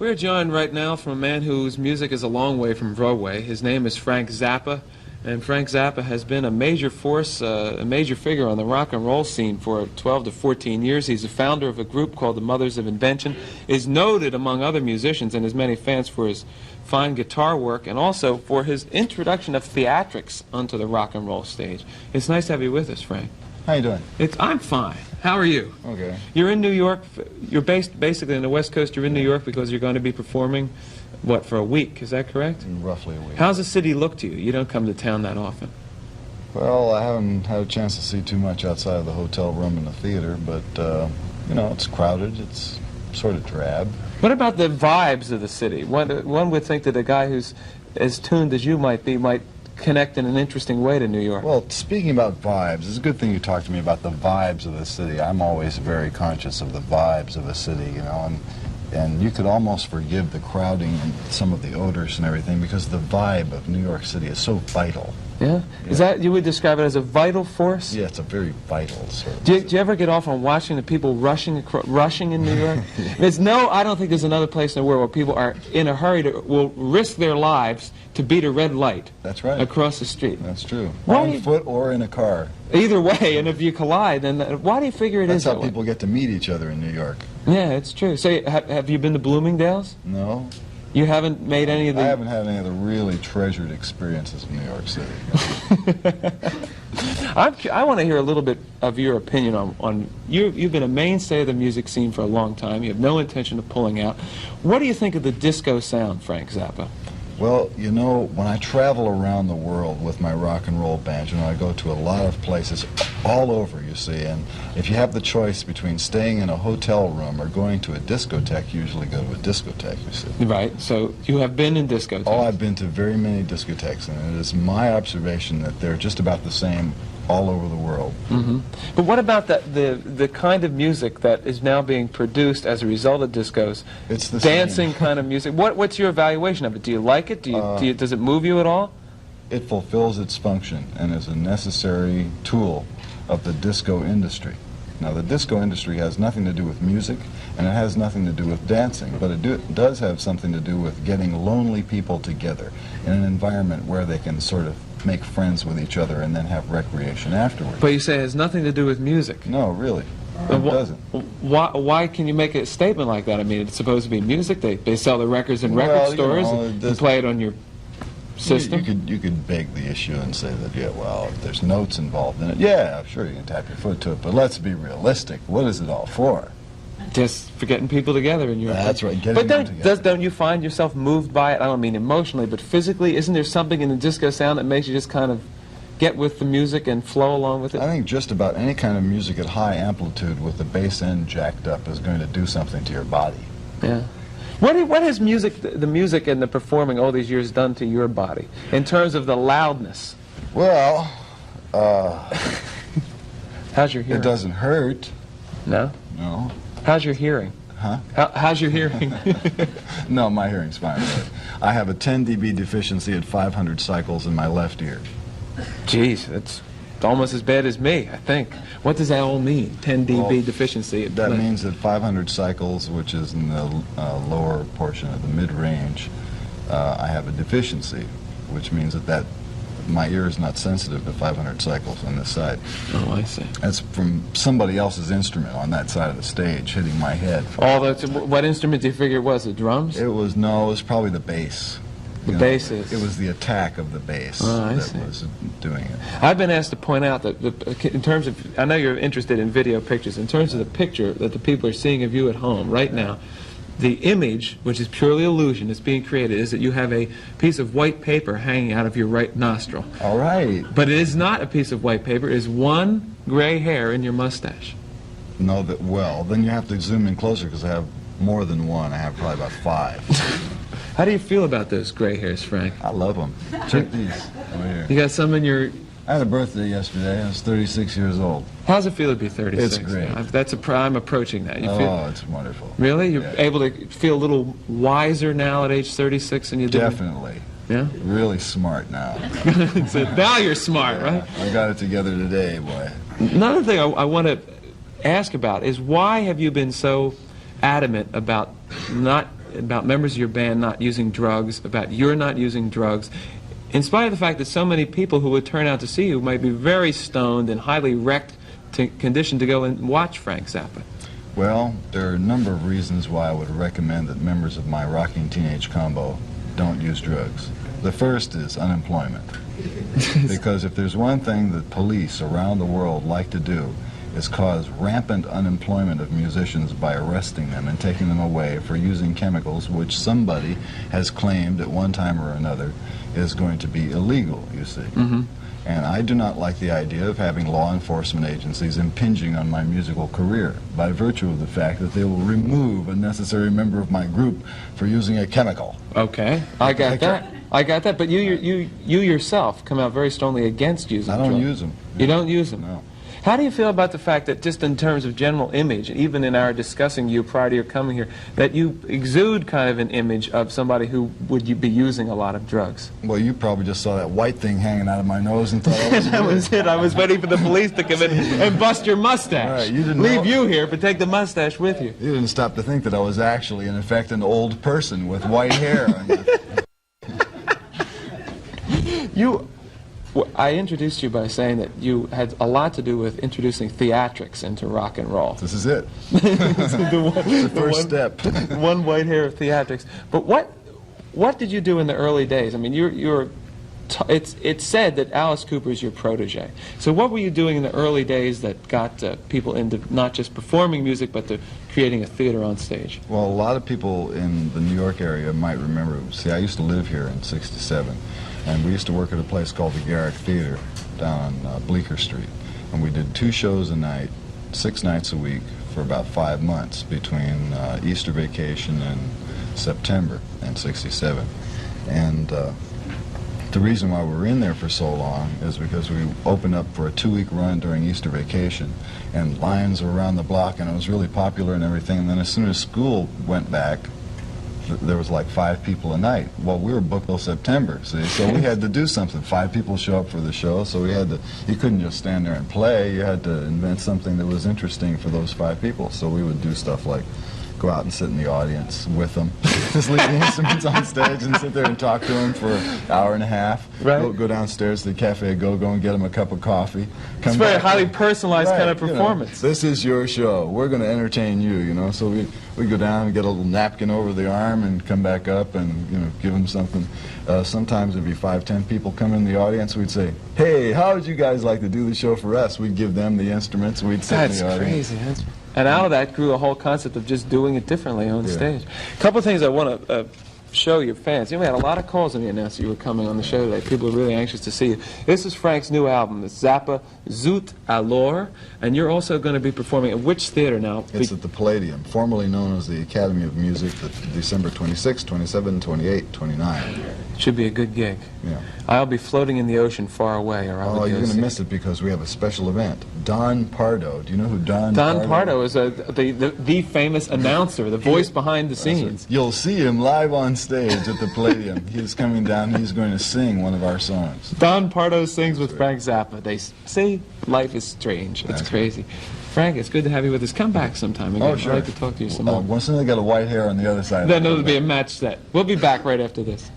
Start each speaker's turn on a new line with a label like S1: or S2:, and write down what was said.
S1: We're joined right now from a man whose music is a long way from Broadway. His name is Frank Zappa, and Frank Zappa has been a major force, a major figure on the rock and roll scene for 12 to 14 years. He's the founder of a group called the Mothers of Invention, is noted among other musicians and his many fans for his fine guitar work and also for his introduction of theatrics onto the rock and roll stage. It's nice to have you with us, Frank.
S2: How you doing?
S1: I'm fine. How are you?
S2: Okay.
S1: You're in New York. You're based basically on the West Coast. You're in New York because you're going to be performing, what, for a week? Is that correct?
S2: Roughly a week.
S1: How's the city look to you? You don't come to town that often.
S2: Well, I haven't had a chance to see too much outside of the hotel room and the theater, but, you know, it's crowded. It's sort of drab.
S1: What about the vibes of the city? One would think that a guy who's as tuned as you might be might connect in an interesting way to New York.
S2: Well, speaking about vibes, it's a good thing you talked to me about the vibes of the city. I'm always very conscious of the vibes of a city, you know, and you could almost forgive the crowding and some of the odors and everything because the vibe of New York City is so vital.
S1: Yeah? Is that, you would describe it as a vital force?
S2: Yeah, it's a very vital sort of
S1: do you ever get off on watching the people rushing in New York? I don't think there's another place in the world where people are in a hurry will risk their lives to beat a red light.
S2: That's right.
S1: Across the street.
S2: That's true. On foot or in a car.
S1: Either way, and if you collide, then why do you figure
S2: That's
S1: that
S2: how people get to meet each other in New York.
S1: Yeah, it's true. So have you been to Bloomingdale's?
S2: No.
S1: You haven't made any of the...
S2: I haven't had any of the really treasured experiences of New York City.
S1: I want to hear a little bit of your opinion on you've been a mainstay of the music scene for a long time. You have no intention of pulling out. What do you think of the disco sound, Frank Zappa?
S2: Well, you know, when I travel around the world with my rock and roll band, you know, I go to a lot of places all over, you see, and if you have the choice between staying in a hotel room or going to a discotheque, you usually go to a discotheque, you see.
S1: Right, so you have been in discotheques.
S2: Oh, I've been to very many discotheques, and it is my observation that they're just about the same all over the world.
S1: Mm-hmm. But what about the kind of music that is now being produced as a result of discos?
S2: It's the
S1: dancing
S2: same.
S1: Kind of music. What's your evaluation of it? Do you like it? Does it move you at all?
S2: It fulfills its function and is a necessary tool of the disco industry. Now, the disco industry has nothing to do with music, and it has nothing to do with dancing, but it does have something to do with getting lonely people together in an environment where they can sort of make friends with each other and then have recreation afterwards.
S1: But you say it has nothing to do with music.
S2: No, really. It doesn't.
S1: Why can you make a statement like that? I mean, it's supposed to be music. They sell the records in record stores and play it on your system.
S2: You could beg the issue and say that, yeah, well, if there's notes involved in it, yeah, sure, you can tap your foot to it, but let's be realistic. What is it all for?
S1: Just for getting people together in your...
S2: That's right, getting
S1: them
S2: together.
S1: Don't you find yourself moved by it? I don't mean emotionally, but physically. Isn't there something in the disco sound that makes you just kind of get with the music and flow along with it?
S2: I think just about any kind of music at high amplitude with the bass end jacked up is going to do something to your body.
S1: Yeah. What has the music and the performing all these years done to your body in terms of the loudness?
S2: Well,
S1: how's your hearing?
S2: It doesn't hurt.
S1: No?
S2: No.
S1: How's your hearing?
S2: Huh?
S1: How's your hearing?
S2: No, my hearing's fine. I have a 10 dB deficiency at 500 cycles in my left ear.
S1: Jeez, that's almost as bad as me, I think. What does that all mean, 10 dB deficiency?
S2: That means that 500 cycles, which is in the lower portion of the mid-range, I have a deficiency, which means that my ear is not sensitive to 500 cycles on this side.
S1: Oh, I see.
S2: That's from somebody else's instrument on that side of the stage hitting my head.
S1: What instrument do you figure it was? The drums?
S2: It was probably the bass.
S1: The bass is...
S2: It was the attack of the bass that was doing it.
S1: I've been asked to point out that in terms of... I know you're interested in video pictures. In terms of the picture that the people are seeing of you at home right now, the image, which is purely illusion, that's being created, is that you have a piece of white paper hanging out of your right nostril.
S2: All right.
S1: But it is not a piece of white paper. It is one gray hair in your mustache.
S2: No, then you have to zoom in closer because I have more than one. I have probably about 5.
S1: How do you feel about those gray hairs, Frank?
S2: I love them. Check these over here.
S1: You got some in your...
S2: I had a birthday yesterday. I was 36 years old.
S1: How's it feel to be 36?
S2: It's great.
S1: I'm approaching that.
S2: It's wonderful.
S1: Really? You're able to feel a little wiser now at age 36 than you did?
S2: Definitely.
S1: Yeah?
S2: Really smart now.
S1: So now you're smart, right?
S2: I got it together today, boy.
S1: Another thing I want to ask about is why have you been so adamant about not about members of your band not using drugs, about your not using drugs, in spite of the fact that so many people who would turn out to see you might be very stoned and highly wrecked condition to go and watch Frank Zappa?
S2: Well, there are a number of reasons why I would recommend that members of my Rocking Teenage combo don't use drugs. The first is unemployment. Because if there's one thing that police around the world like to do, is cause rampant unemployment of musicians by arresting them and taking them away for using chemicals which somebody has claimed at one time or another is going to be illegal, you see. And I do not like the idea of having law enforcement agencies impinging on my musical career by virtue of the fact that they will remove a necessary member of my group for using a chemical.
S1: Okay, I got that. I got that, but you yourself come out very strongly against using drugs.
S2: I don't use them.
S1: You don't use them?
S2: No.
S1: How do you feel about the fact that just in terms of general image, even in our discussing you prior to your coming here, that you exude kind of an image of somebody who would be using a lot of drugs?
S2: Well, you probably just saw that white thing hanging out of my nose and thought I was
S1: That was it. I was waiting for the police to come in and bust your mustache.
S2: Right, you didn't
S1: leave you here, but take the mustache with you.
S2: You didn't stop to think that I was actually, in effect, an old person with white hair.
S1: I introduced you by saying that you had a lot to do with introducing theatrics into rock and roll.
S2: This is it. the first step.
S1: One white hair of theatrics. But what did you do in the early days? I mean, it's said that Alice Cooper is your protege. So what were you doing in the early days that got people into not just performing music, but to creating a theater on stage?
S2: Well, a lot of people in the New York area might remember. See, I used to live here in '67. And we used to work at a place called the Garrick Theater down on Bleecker Street. And we did 2 shows a night, 6 nights a week for about 5 months between Easter vacation and September in '67. And the reason why we were in there for so long is because we opened up for a 2-week run during Easter vacation, and lines were around the block, and it was really popular and everything. And then as soon as school went back, there was like 5 people a night. Well, we were booked till September, see, so we had to do something. 5 people show up for the show, so we had to, you couldn't just stand there and play, you had to invent something that was interesting for those 5 people. So we would do stuff like go out and sit in the audience with them, just leave the instruments on stage and sit there and talk to them for an hour and a half.
S1: Right.
S2: Go downstairs to the Cafe Go-Go and get them a cup of coffee.
S1: It's a very highly personalized kind of performance.
S2: You know, this is your show. We're going to entertain you, you know. So we go down and get a little napkin over the arm and come back up and, you know, give them something. Sometimes there'd be 5, 10 people come in the audience. We'd say, hey, how would you guys like to do the show for us? We'd give them the instruments. We'd sit in the audience.
S1: That's crazy. And out of that grew a whole concept of just doing it differently on stage. A couple of things I want to show your fans. You know, we had a lot of calls when you announced you were coming on the show today. People are really anxious to see you. This is Frank's new album. It's Zappa, Zoot Alors, and you're also going to be performing at which theater now?
S2: It's at the Palladium, formerly known as the Academy of Music, December 26, 27, 28, 29.
S1: It should be a good gig.
S2: Yeah.
S1: I'll be floating in the ocean far away. Or
S2: oh, you're going to miss it because we have a special event. Don Pardo. Do you know who Don
S1: Pardo is? The famous announcer, the voice behind the scenes.
S2: You'll see him live on stage at the Palladium. He's coming down. He's going to sing one of our songs.
S1: Don Pardo sings with Frank Zappa. They say life is strange. It's crazy. Frank, it's good to have you with us. Come back sometime again.
S2: Oh, sure.
S1: I'd like to talk to you some more.
S2: Once they got a white hair on the other side.
S1: Then it'll be a match set. We'll be back right after this.